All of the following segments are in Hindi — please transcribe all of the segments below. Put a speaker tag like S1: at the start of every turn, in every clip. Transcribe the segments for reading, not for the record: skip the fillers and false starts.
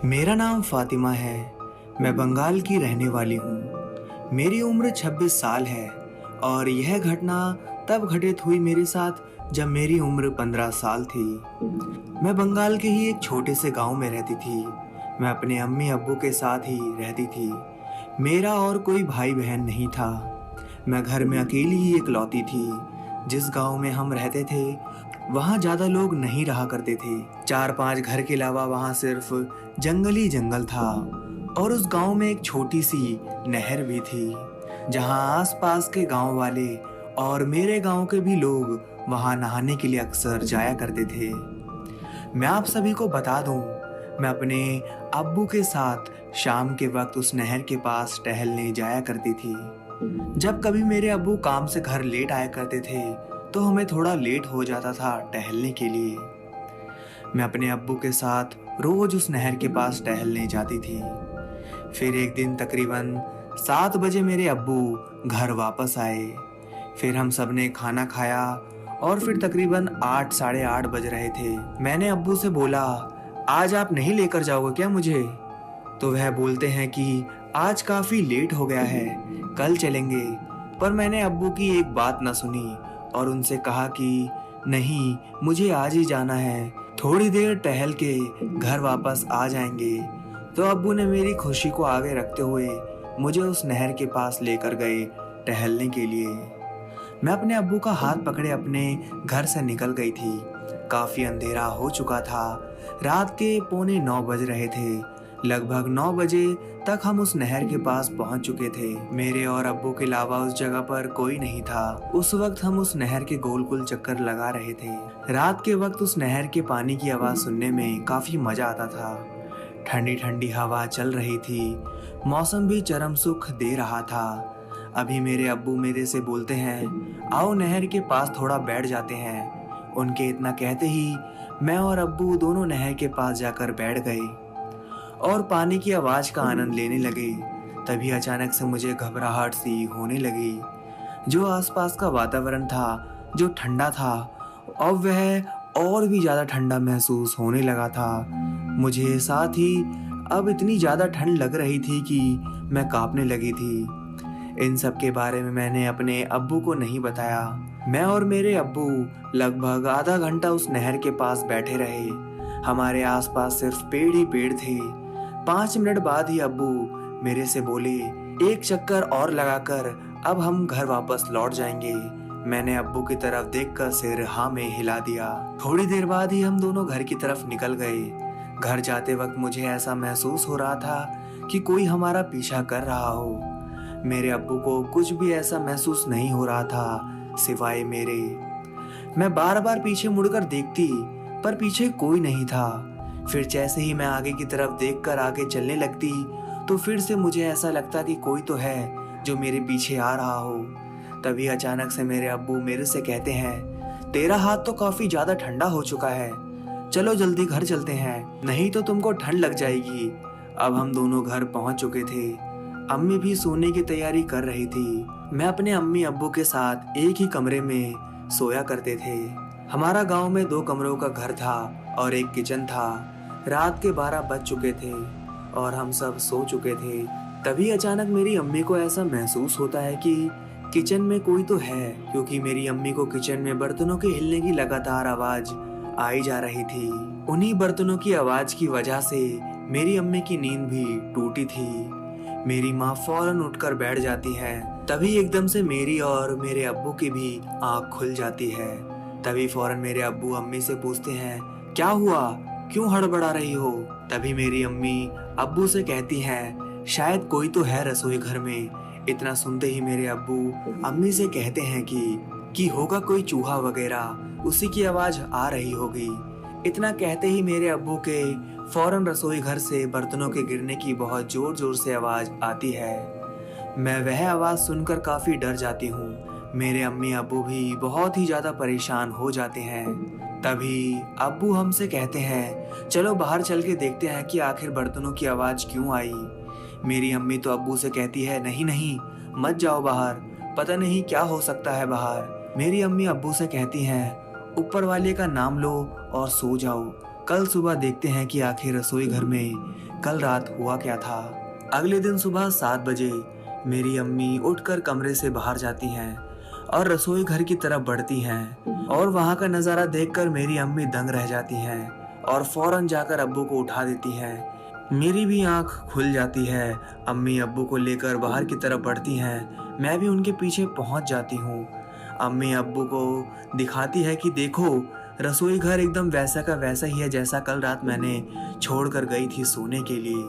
S1: मेरा नाम फातिमा है। मैं बंगाल की रहने वाली हूँ। मेरी उम्र 26 साल है और यह घटना तब घटित हुई मेरे साथ जब मेरी उम्र 15 साल थी। मैं बंगाल के ही एक छोटे से गांव में रहती थी। मैं अपने अम्मी अब्बू के साथ ही रहती थी। मेरा और कोई भाई बहन नहीं था। मैं घर में अकेली ही इकलौती थी। जिस गांव में हम रहते थे वहाँ ज़्यादा लोग नहीं रहा करते थे। 4-5 घर के अलावा वहाँ सिर्फ जंगल ही जंगल था। और उस गांव में एक छोटी सी नहर भी थी जहाँ आसपास के गांव वाले और मेरे गांव के भी लोग वहाँ नहाने के लिए अक्सर जाया करते थे। मैं आप सभी को बता दूं, मैं अपने अब्बू के साथ शाम के वक्त उस नहर के पास टहलने जाया करती थी। जब कभी मेरे अब्बू काम से घर लेट आया करते थे तो हमें थोड़ा लेट हो जाता था टहलने के लिए। मैं अपने अब्बू के साथ रोज उस नहर के पास टहलने जाती थी। फिर एक दिन तकरीबन 7 बजे मेरे अब्बू घर वापस आए। फिर हम सब ने खाना खाया और फिर तकरीबन 8 साढ़े 8 बज रहे थे। मैंने अब्बू से बोला, आज आप नहीं लेकर जाओगे क्या मुझे? तो वह बोलते हैं कि आज काफ़ी लेट हो गया है, कल चलेंगे। पर मैंने अब्बू की एक बात न सुनी और उनसे कहा कि नहीं, मुझे आज ही जाना है, थोड़ी देर टहल के घर वापस आ जाएंगे। तो अब्बू ने मेरी खुशी को आगे रखते हुए मुझे उस नहर के पास लेकर गए टहलने के लिए। मैं अपने अब्बू का हाथ पकड़े अपने घर से निकल गई थी। काफ़ी अंधेरा हो चुका था। रात के 8:45 बज रहे थे। लगभग 9 बजे तक हम उस नहर के पास पहुंच चुके थे। मेरे और अब्बू के अलावा उस जगह पर कोई नहीं था। उस वक्त हम उस नहर के गोल गोल चक्कर लगा रहे थे। रात के वक्त उस नहर के पानी की आवाज़ सुनने में काफ़ी मज़ा आता था। ठंडी ठंडी हवा चल रही थी। मौसम भी चरम सुख दे रहा था। अभी मेरे अब्बू मेरे से बोलते हैं, आओ नहर के पास थोड़ा बैठ जाते हैं। उनके इतना कहते ही मैं और अब्बू दोनों नहर के पास जाकर बैठ गए और पानी की आवाज़ का आनंद लेने लगे। तभी अचानक से मुझे घबराहट सी होने लगी। जो आसपास का वातावरण था, जो ठंडा था, अब वह और भी ज़्यादा ठंडा महसूस होने लगा था। मुझे साथ ही अब इतनी ज़्यादा ठंड लग रही थी कि मैं कांपने लगी थी। इन सब के बारे में मैंने अपने अब्बू को नहीं बताया। मैं और मेरे अब्बू लगभग आधा घंटा उस नहर के पास बैठे रहे। हमारे आसपास सिर्फ पेड़ ही पेड़ थे। 5 मिनट बाद ही अब्बू मेरे से बोले, एक चक्कर और लगाकर अब हम घर वापस लौट जाएंगे। मैंने अब्बू की तरफ देखकर सिर हाँ में हिला दिया। थोड़ी देर बाद ही हम दोनों घर की तरफ निकल गए। घर जाते वक्त मुझे ऐसा महसूस हो रहा था कि कोई हमारा पीछा कर रहा हो। मेरे अब्बू को कुछ भी ऐसा महसूस नहीं हो रहा था सिवाय मेरे। मैं बार बार पीछे मुड़कर देखती पर पीछे कोई नहीं था। फिर जैसे ही मैं आगे की तरफ देखकर आगे चलने लगती तो फिर से मुझे ऐसा लगता कि कोई तो है जो मेरे पीछे आ रहा हो। तभी अचानक से मेरे अब्बू मेरे से कहते हैं, तेरा हाथ तो काफी ज्यादा ठंडा हो चुका है, चलो जल्दी घर चलते हैं, नहीं तो तुमको ठंड लग जाएगी। अब हम दोनों घर पहुंच चुके थे। अम्मी भी सोने की तैयारी कर रही थी। मैं अपने अम्मी अब्बू के साथ एक ही कमरे में सोया करते थे। हमारा गांव में 2 कमरों का घर था और एक किचन था। रात के 12 बज चुके थे और हम सब सो चुके थे। तभी अचानक मेरी अम्मी को ऐसा महसूस होता है कि किचन में कोई तो है, क्योंकि मेरी अम्मी को किचन में बर्तनों के हिलने की लगातार आवाज आई जा रही थी। उन्हीं बर्तनों की आवाज की वजह से मेरी अम्मी की नींद भी टूटी थी। मेरी माँ फौरन उठकर बैठ जाती है। तभी एकदम से मेरी और मेरे अब्बू की भी आंख खुल जाती है। तभी फौरन मेरे अब्बू अम्मी से पूछते हैं, क्या हुआ, क्यों हड़बड़ा रही हो? तभी मेरी अम्मी अब्बू से कहती हैं, शायद कोई तो है रसोई घर में। इतना सुनते ही मेरे अब्बू अम्मी से कहते हैं कि होगा कोई चूहा वगैरह, उसी की आवाज आ रही होगी। इतना कहते ही मेरे अब्बू के फौरन रसोई घर से बर्तनों के गिरने की बहुत जोर जोर से आवाज आती है। मैं वह आवाज सुनकर काफी डर जाती हूँ। मेरे अम्मी अब्बू भी बहुत ही ज्यादा परेशान हो जाते हैं। तभी अब्बू हमसे कहते हैं, चलो बाहर चल के देखते हैं कि आखिर बर्तनों की आवाज क्यों आई। मेरी अम्मी तो अब्बू से कहती है, नहीं नहीं, मत जाओ बाहर, पता नहीं क्या हो सकता है बाहर। मेरी अम्मी अब्बू से कहती हैं, ऊपर वाले का नाम लो और सो जाओ, कल सुबह देखते हैं कि आखिर रसोई घर में कल रात हुआ क्या था। अगले दिन सुबह 7 बजे मेरी अम्मी उठकर कमरे से बाहर जाती हैं और रसोई घर की तरफ बढ़ती हैं और वहाँ का नज़ारा देखकर मेरी अम्मी दंग रह जाती हैं और फौरन जाकर अब्बू को उठा देती हैं। मेरी भी आंख खुल जाती है। अम्मी अब्बू को लेकर बाहर की तरफ बढ़ती हैं। मैं भी उनके पीछे पहुँच जाती हूँ। अम्मी अब्बू को दिखाती है कि देखो, रसोई घर एकदम वैसा का वैसा ही है जैसा कल रात मैंने छोड़ कर गई थी सोने के लिए।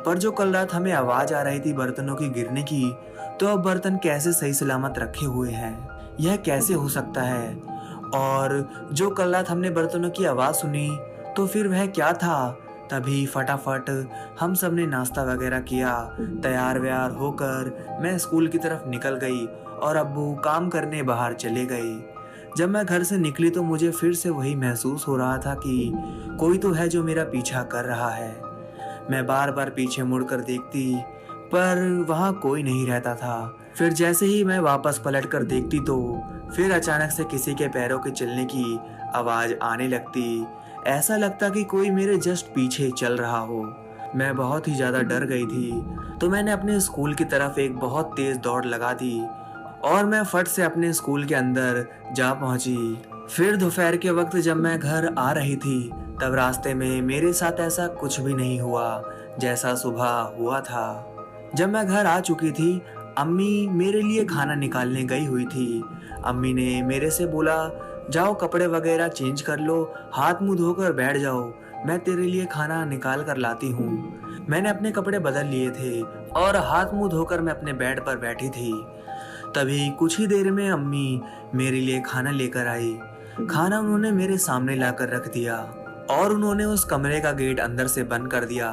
S1: पर जो कल रात हमें आवाज़ आ रही थी बर्तनों की गिरने की, तो अब बर्तन कैसे सही सलामत रखे हुए हैं, यह कैसे हो सकता है। और जो कल रात हमने बर्तनों की आवाज़ सुनी, तो फिर वह क्या था। तभी फटाफट हम सब ने नाश्ता वगैरह किया। तैयार व्यार होकर मैं स्कूल की तरफ निकल गई और अब्बू काम करने बाहर चले गए। जब मैं घर से निकली तो मुझे फिर से वही महसूस हो रहा था कि कोई तो है जो मेरा पीछा कर रहा है। मैं बार बार पीछे मुड़कर देखती, पर वहाँ कोई नहीं रहता था। फिर जैसे ही मैं वापस पलट कर देखती तो फिर अचानक से किसी के पैरों के चलने की आवाज़ आने लगती। ऐसा लगता कि कोई मेरे जस्ट पीछे चल रहा हो। मैं बहुत ही ज़्यादा डर गई थी, तो मैंने अपने स्कूल की तरफ एक बहुत तेज़ दौड़ लगा दी और मैं फट से अपने स्कूल के अंदर जा पहुंची। फिर दोपहर के वक्त जब मैं घर आ रही थी, तब रास्ते में मेरे साथ ऐसा कुछ भी नहीं हुआ जैसा सुबह हुआ था। जब मैं घर आ चुकी थी, अम्मी मेरे लिए खाना निकालने गई हुई थी। अम्मी ने मेरे से बोला, जाओ कपड़े वगैरह चेंज कर लो, हाथ मुंह धोकर बैठ जाओ, मैं तेरे लिए खाना निकाल कर लाती हूँ। मैंने अपने कपड़े बदल लिए थे और हाथ मुंह धोकर मैं अपने बेड पर बैठी थी। तभी कुछ ही देर में अम्मी मेरे लिए खाना लेकर आई। खाना उन्होंने मेरे सामने लाकर रख दिया और उन्होंने उस कमरे का गेट अंदर से बंद कर दिया।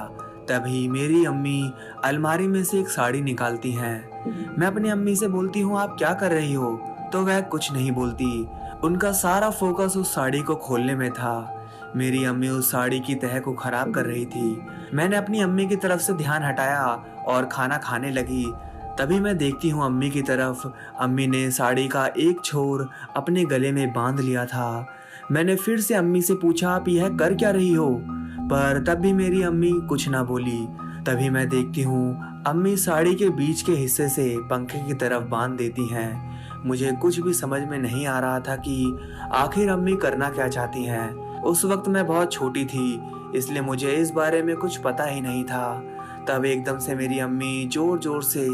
S1: तभी मेरी अम्मी अलमारी में से एक साड़ी निकालती हैं। मैं अपनी अम्मी से बोलती हूँ, आप क्या कर रही हो? तो वह कुछ नहीं बोलती। उनका सारा फोकस उस साड़ी को खोलने में था। मेरी अम्मी उस साड़ी की तह को खराब कर रही थी। मैंने अपनी अम्मी की तरफ से ध्यान हटाया और खाना खाने लगी। तभी मैं देखती हूँ अम्मी की तरफ। अम्मी ने साड़ी का एक छोर अपने गले में बांध लिया था। मैंने फिर से अम्मी से पूछा, आप यह कर क्या रही हो? पर तब भी मेरी अम्मी कुछ ना बोली। तभी मैं देखती हूँ अम्मी साड़ी के बीच के हिस्से से पंखे की तरफ बांध देती हैं। मुझे कुछ भी समझ में नहीं आ रहा था कि आखिर अम्मी करना क्या चाहती हैं। उस वक्त मैं बहुत छोटी थी, इसलिए मुझे इस बारे में कुछ पता ही नहीं था। तब एकदम से मेरी अम्मी जोर जोर से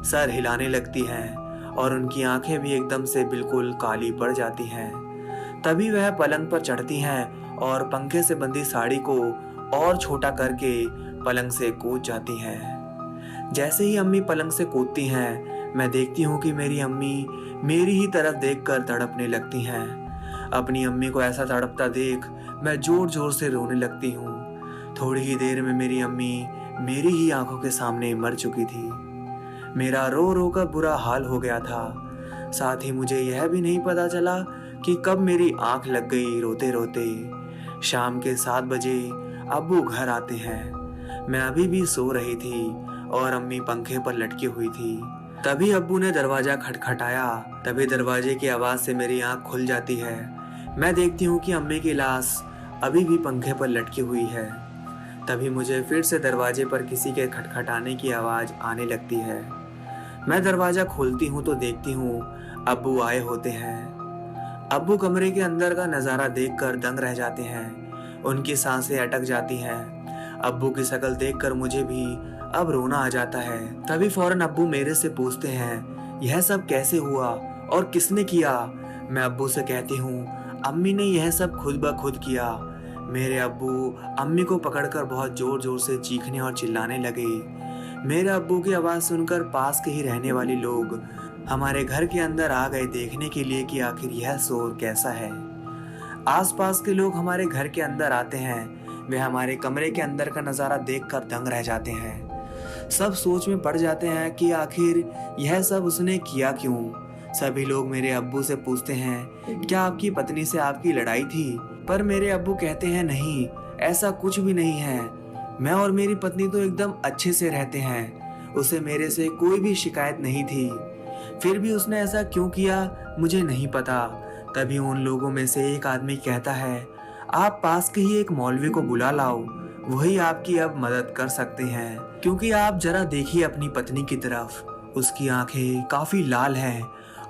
S1: सर हिलाने लगती हैं और उनकी आंखें भी एकदम से बिल्कुल काली पड़ जाती हैं। तभी वह पलंग पर चढ़ती हैं और पंखे से बंधी साड़ी को और छोटा करके पलंग से कूद जाती हैं। जैसे ही अम्मी पलंग से कूदती हैं, मैं देखती हूँ कि मेरी अम्मी मेरी ही तरफ देखकर तड़पने लगती हैं। अपनी अम्मी को ऐसा तड़पता देख मैं जोर जोर से रोने लगती हूँ। थोड़ी ही देर में मेरी अम्मी मेरी ही आंखों के सामने मर चुकी थी। मेरा रो रो कर बुरा हाल हो गया था। साथ ही मुझे यह भी नहीं पता चला कि कब मेरी आंख लग गई रोते रोते। शाम के 7 बजे अब्बू घर आते हैं। मैं अभी भी सो रही थी और अम्मी पंखे पर लटकी हुई थी। तभी अब्बू ने दरवाजा खटखटाया। तभी दरवाजे की आवाज़ से मेरी आंख खुल जाती है। मैं देखती हूँ कि अम्मी की लाश अभी भी पंखे पर लटकी हुई है। तभी मुझे फिर से दरवाजे पर किसी के खटखटाने की आवाज़ आने लगती है। मैं दरवाज़ा खोलती हूँ तो देखती हूँ अब्बू आए होते हैं। अब्बू कमरे के अंदर का नज़ारा देखकर दंग रह जाते हैं। उनकी सांसें अटक जाती हैं। अब्बू की शक्ल देखकर मुझे भी अब रोना आ जाता है। तभी फौरन अब्बू मेरे से पूछते हैं, यह सब कैसे हुआ और किसने किया? मैं अब्बू से कहती हूँ, अम्मी ने यह सब खुद ब खुद किया। मेरे अब्बू अम्मी को पकड़कर बहुत जोर जोर से चीखने और चिल्लाने लगे। मेरे अब्बू की आवाज़ सुनकर पास के ही रहने वाले लोग हमारे घर के अंदर आ गए देखने के लिए कि आखिर यह शोर कैसा है। आसपास के लोग हमारे घर के अंदर आते हैं। वे हमारे कमरे के अंदर का नज़ारा देखकर दंग रह जाते हैं। सब सोच में पड़ जाते हैं कि आखिर यह सब उसने किया क्यों। सभी लोग मेरे अब्बू से पूछते हैं, क्या आपकी पत्नी से आपकी लड़ाई थी? पर मेरे अब्बू कहते हैं, नहीं, ऐसा कुछ भी नहीं है। मैं और मेरी पत्नी तो एकदम अच्छे से रहते हैं। उसे मेरे से कोई भी शिकायत नहीं थी। फिर भी उसने ऐसा क्यों किया मुझे नहीं पता। तभी उन लोगों में से एक आदमी कहता है, आप पास के ही एक मौलवी को बुला लाओ, वही आपकी अब मदद कर सकते हैं, क्योंकि आप जरा देखिए अपनी पत्नी की तरफ। उसकी आंखें काफी लाल हैं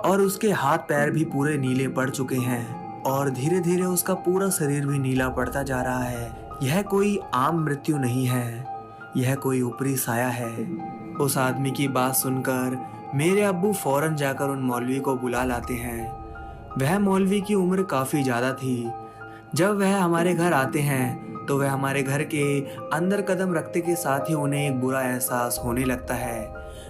S1: और उसके हाथ पैर भी पूरे नीले पड़ चुके हैं और धीरे धीरे उसका पूरा शरीर भी नीला पड़ता जा रहा है। यह कोई आम मृत्यु नहीं है, यह कोई ऊपरी साया है। उस आदमी की बात सुनकर मेरे अब्बू फौरन जाकर उन मौलवी को बुला लाते हैं। वह मौलवी की उम्र काफी ज्यादा थी। जब वह हमारे घर आते हैं तो वह हमारे घर के अंदर कदम रखते के साथ ही उन्हें एक बुरा एहसास होने लगता है।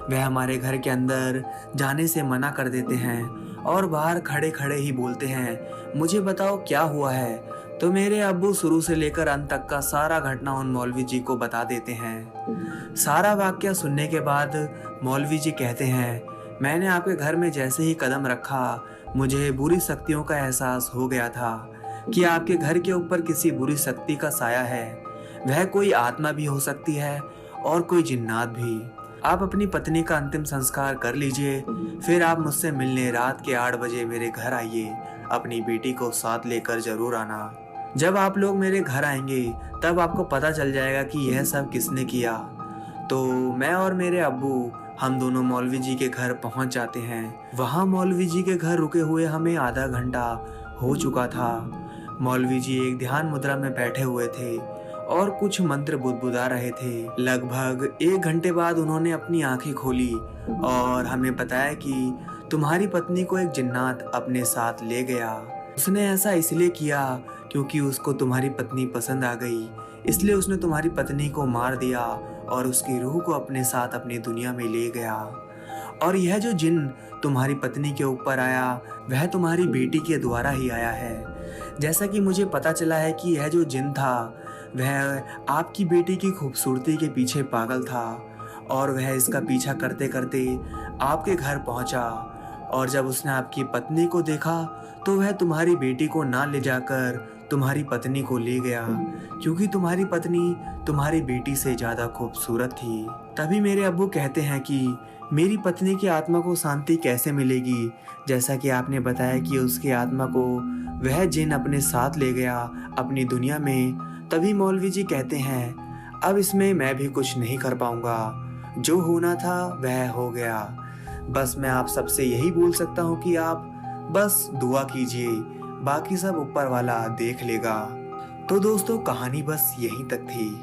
S1: वह हमारे घर के अंदर जाने से मना कर देते हैं और बाहर खड़े खड़े ही बोलते हैं, मुझे बताओ क्या हुआ है। तो मेरे अब्बू शुरू से लेकर अंत तक का सारा घटना उन मौलवी जी को बता देते हैं। सारा वाकया सुनने के बाद मौलवी जी कहते हैं, मैंने आपके घर में जैसे ही कदम रखा मुझे बुरी शक्तियों का एहसास हो गया था कि आपके घर के ऊपर किसी बुरी शक्ति का साया है। वह कोई आत्मा भी हो सकती है और कोई जिन्नात भी। आप अपनी पत्नी का अंतिम संस्कार कर लीजिए, फिर आप मुझसे मिलने रात के 8 बजे मेरे घर आइए। अपनी बेटी को साथ लेकर जरूर आना। जब आप लोग मेरे घर आएंगे तब आपको पता चल जाएगा कि यह सब किसने किया। तो मैं और मेरे अब्बू हम दोनों मौलवी जी के घर पहुंच जाते हैं। वहां मौलवी जी के घर रुके हुए हमें आधा घंटा हो चुका था। मौलवी जी एक ध्यान मुद्रा में बैठे हुए थे और कुछ मंत्र बुदबुदा रहे थे। लगभग 1 घंटे बाद उन्होंने अपनी आंखें खोली और हमें बताया कि तुम्हारी पत्नी को एक जिन्नात अपने साथ ले गया। उसने ऐसा इसलिए किया क्योंकि उसको तुम्हारी पत्नी पसंद आ गई, इसलिए उसने तुम्हारी पत्नी को मार दिया और उसकी रूह को अपने साथ अपनी दुनिया में ले गया। और यह जो जिन तुम्हारी पत्नी के ऊपर आया वह तुम्हारी बेटी के द्वारा ही आया है। जैसा कि मुझे पता चला है कि यह जो जिन था वह आपकी बेटी की खूबसूरती के पीछे पागल था और वह इसका पीछा करते करते आपके घर पहुंचा। और जब उसने आपकी पत्नी को देखा तो वह तुम्हारी बेटी को ना ले जाकर तुम्हारी पत्नी को ले गया, क्योंकि तुम्हारी पत्नी तुम्हारी बेटी से ज्यादा खूबसूरत थी। तभी मेरे अब्बू कहते हैं कि मेरी पत्नी की आत्मा को शांति कैसे मिलेगी, जैसा कि आपने बताया कि उसकी आत्मा को वह जिन अपने साथ ले गया अपनी दुनिया में। तभी मौलवी जी कहते हैं, अब इसमें मैं भी कुछ नहीं कर पाऊंगा, जो होना था वह हो गया। बस मैं आप सबसे यही बोल सकता हूँ कि आप बस दुआ कीजिए, बाकी सब ऊपर वाला देख लेगा। तो दोस्तों कहानी बस यहीं तक थी।